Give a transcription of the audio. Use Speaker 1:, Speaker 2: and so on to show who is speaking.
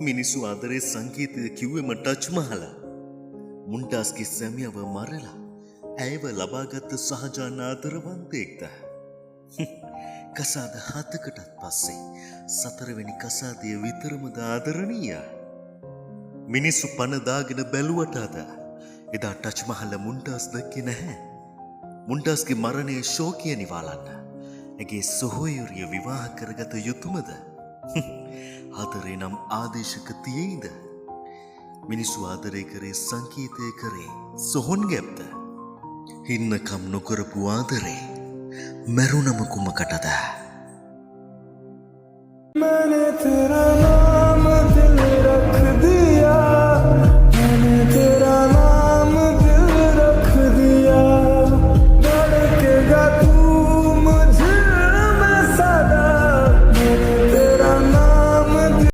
Speaker 1: මිනිස්සු ආදරේ සංගීතය කිව්වෙම ටච් මහල. මුන්ටාස්ගේ සැමියව මරලා ඇයව ලබාගත්ත සහජාන ආදරවන්තයෙක්ද. කසාද 7කටත් පස්සේ 4 වෙනි කසාදය විතරමද ආදරණීය. මිනිස්සු පන දාගෙන බැලුවට අද එදා ටච් මහල මුන්ටාස් දැක්කේ නැහැ. මුන්ටාස්ගේ මරණයේ ශෝකය නිවාලන්න ඇගේ සොහොයුරිය විවාහ කරගත යුතුමද? ආදරේ නම් ආදේශක තියෙයිද? මිනිස්සු ආදරේ කරේ සංකීතය කරේ සොහොන් ගැබ්ද? හින්නකම් නොකරපු ආදරේ මරුණම කුමකටද?